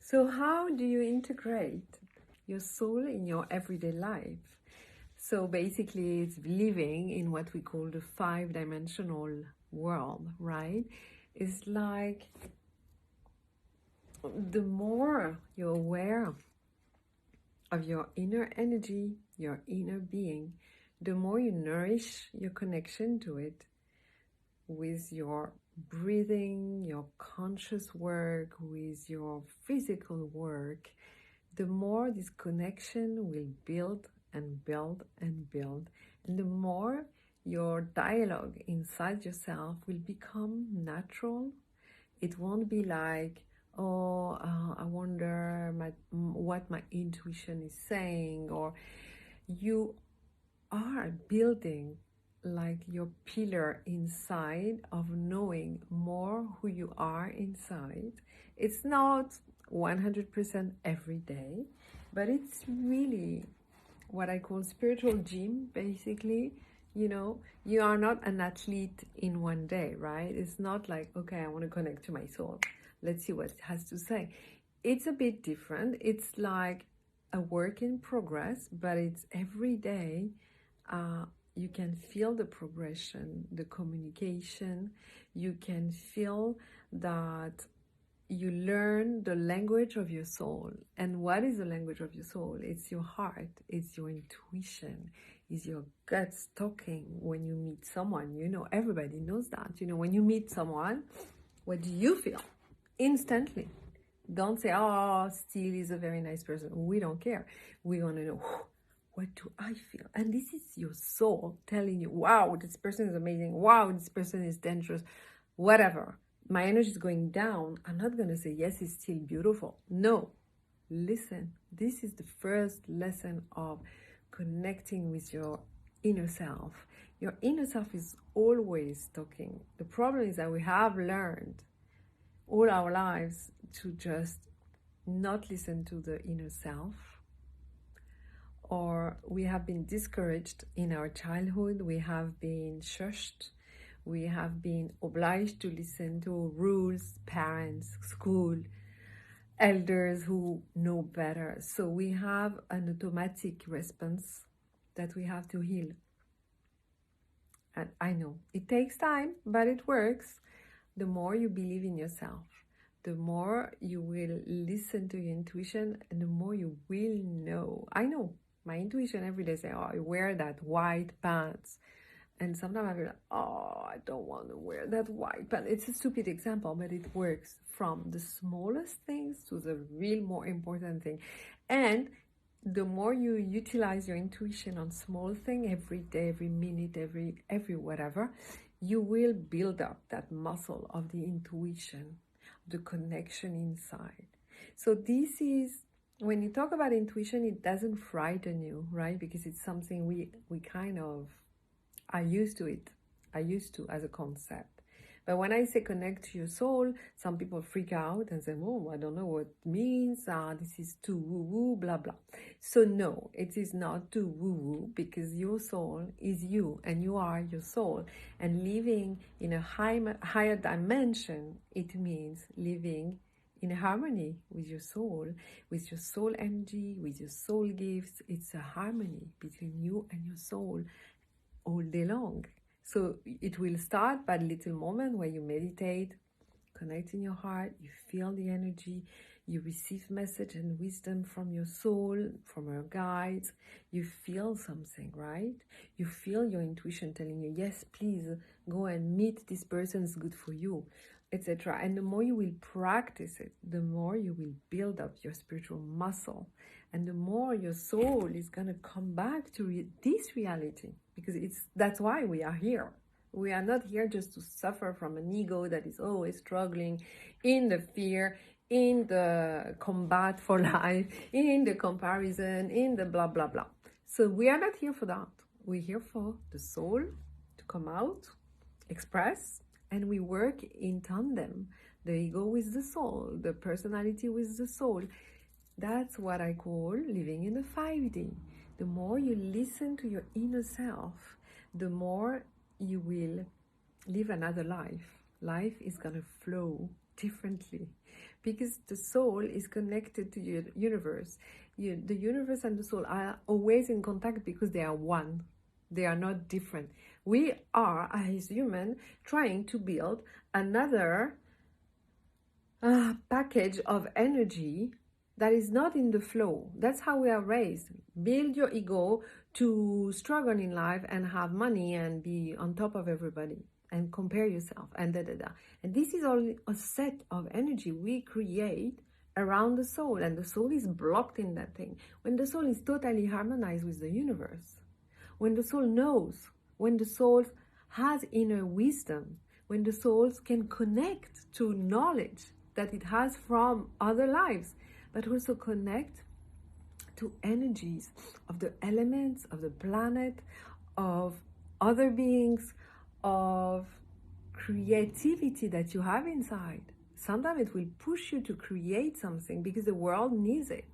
So how do you integrate your soul in your everyday life? So basically it's living in what we call the 5-dimensional world, right? It's like the more you're aware of your inner energy, your inner being, the more you nourish your connection to it with your breathing, your conscious work, with your physical work, the more this connection will build and build and build. And the more your dialogue inside yourself will become natural. It won't be like, oh, I wonder what my intuition is saying, or you are building like your pillar inside of knowing more who you are inside. It's not 100% every day, but it's really what I call spiritual gym, basically. You know, you are not an athlete in one day, right? It's not like, okay, I want to connect to my soul. Let's see what it has to say. It's a bit different. It's like a work in progress, but it's every day. You can feel the progression, the communication. You can feel that you learn the language of your soul. And what is the language of your soul? It's your heart, it's your intuition, it's your guts talking when you meet someone. You know, everybody knows that. You know, when you meet someone, what do you feel? Instantly. Don't say, oh, Steele is a very nice person. We don't care. We want to know, what do I feel? And this is your soul telling you, wow, this person is amazing. Wow, this person is dangerous. Whatever. My energy is going down. I'm not going to say, yes, it's still beautiful. No. Listen. This is the first lesson of connecting with your inner self. Your inner self is always talking. The problem is that we have learned all our lives to just not listen to the inner self, or we have been discouraged in our childhood, we have been shushed, we have been obliged to listen to rules, parents, school, elders who know better. So we have an automatic response that we have to heal. And I know it takes time, but it works. The more you believe in yourself, the more you will listen to your intuition, and the more you will know. I know my intuition every day say, oh, I wear that white pants. And sometimes I feel like, oh, I don't want to wear that white pants. It's a stupid example, but it works from the smallest things to the real more important thing. And the more you utilize your intuition on small thing every day, every minute, every whatever, you will build up that muscle of the intuition, the connection inside. So this is, when you talk about intuition, it doesn't frighten you, right? Because it's something we kind of are used to it. I used to as a concept. But when I say connect to your soul, some people freak out and say, oh, I don't know what it means. This is too woo-woo, blah, blah. So no, it is not too woo-woo, because your soul is you and you are your soul. And living in a higher dimension, it means living in harmony with your soul energy, with your soul gifts. It's a harmony between you and your soul all day long. So it will start by a little moment where you meditate, connect in your heart, you feel the energy, you receive message and wisdom from your soul, from your guides. You feel something, right? You feel your intuition telling you, yes, please go and meet this person, is good for you, etc. And the more you will practice it, the more you will build up your spiritual muscle, and the more your soul is going to come back to this reality, because that's why we are here. We are not here just to suffer from an ego that is always struggling in the fear, in the combat for life, in the comparison, in the blah, blah, blah. So we are not here for that. We're here for the soul to come out, express, and we work in tandem. The ego with the soul, the personality with the soul. That's what I call living in the 5D. The more you listen to your inner self, the more you will live another life. Life is going to flow differently, because the soul is connected to your universe. The universe and the soul are always in contact because they are one. They are not different. We are, as human, trying to build another package of energy that is not in the flow. That's how we are raised. Build your ego to struggle in life and have money and be on top of everybody and compare yourself and da da da. And this is all a set of energy we create around the soul, and the soul is blocked in that thing. When the soul is totally harmonized with the universe, when the soul knows, when the soul has inner wisdom, when the soul can connect to knowledge that it has from other lives, but also connect to energies of the elements, of the planet, of other beings, of creativity that you have inside. Sometimes it will push you to create something because the world needs it.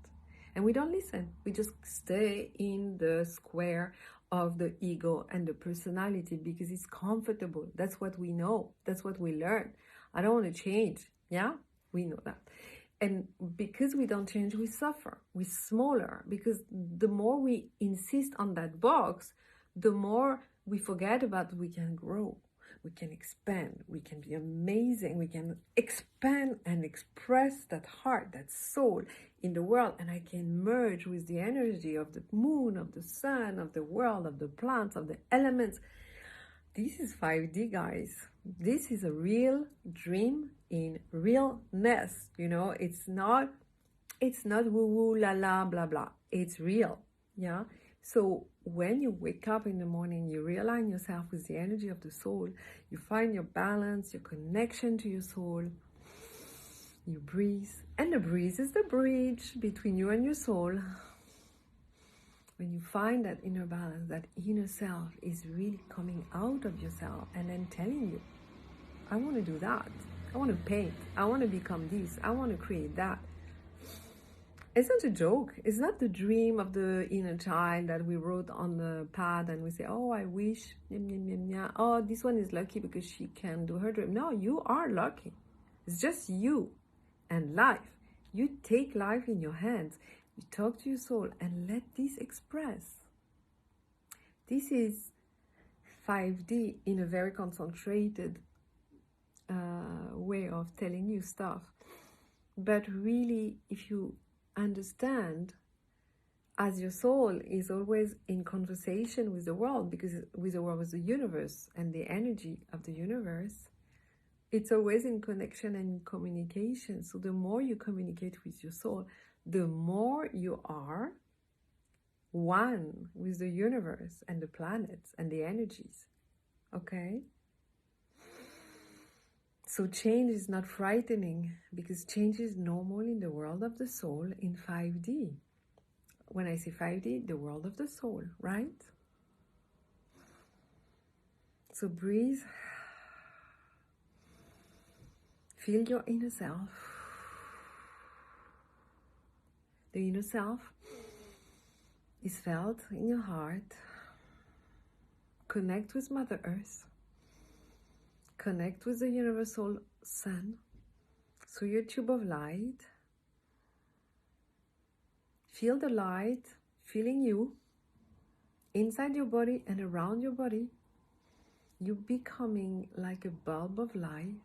And we don't listen. We just stay in the square of the ego and the personality because it's comfortable. That's what we know. That's what we learn. I don't want to change. Yeah, we know that. And because we don't change, we suffer. We're smaller, because the more we insist on that box, the more we forget about we can grow, we can expand, we can be amazing, we can expand and express that heart, that soul in the world. And I can merge with the energy of the moon, of the sun, of the world, of the plants, of the elements. This is 5D, guys. This is a real dream in realness. You know, it's not woo woo la la blah blah. It's real. Yeah. So when you wake up in the morning, you realign yourself with the energy of the soul. You find your balance, your connection to your soul. You breathe, and the breeze is the bridge between you and your soul. When you find that inner balance, that inner self is really coming out of yourself and then telling you, I want to do that. I want to paint. I want to become this. I want to create that. It's not a joke. It's not the dream of the inner child that we wrote on the pad and we say, oh, I wish, oh, this one is lucky because she can do her dream. No, you are lucky. It's just you and life. You take life in your hands. You talk to your soul and let this express. This is 5D in a very concentrated way of telling you stuff. But really, if you understand, as your soul is always in conversation with the world, because with the world, with the universe and the energy of the universe, it's always in connection and communication. So the more you communicate with your soul, the more you are one with the universe and the planets and the energies. Okay? So change is not frightening, because change is normal in the world of the soul in 5D. When I say 5D, the world of the soul, right? So breathe. Feel your inner self. The inner self is felt in your heart. Connect with Mother Earth. Connect with the universal sun through your tube of light. Feel the light filling you inside your body and around your body. You becoming like a bulb of light.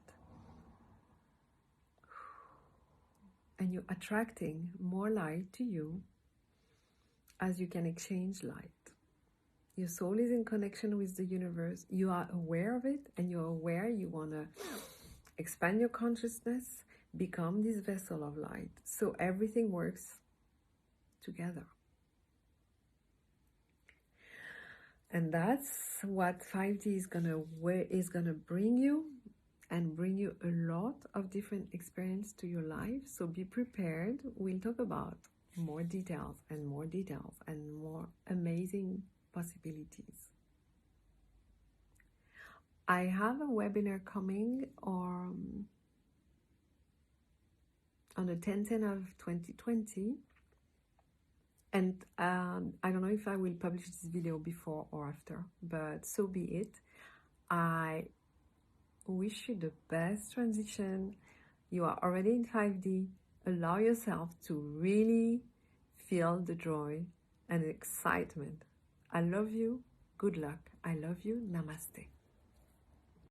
And you're attracting more light to you as you can exchange light. Your soul is in connection with the universe. You are aware of it, and you're aware you want to expand your consciousness, become this vessel of light. So everything works together. And that's what 5D is gonna bring you, and bring you a lot of different experience to your life. So be prepared. We'll talk about more details and more amazing possibilities. I have a webinar coming on the 10th of 2020, and I don't know if I will publish this video before or after, but so be it. I wish you the best transition, You are already in 5D. Allow yourself to really feel the joy and excitement. I love you. Good luck. I love you. Namaste.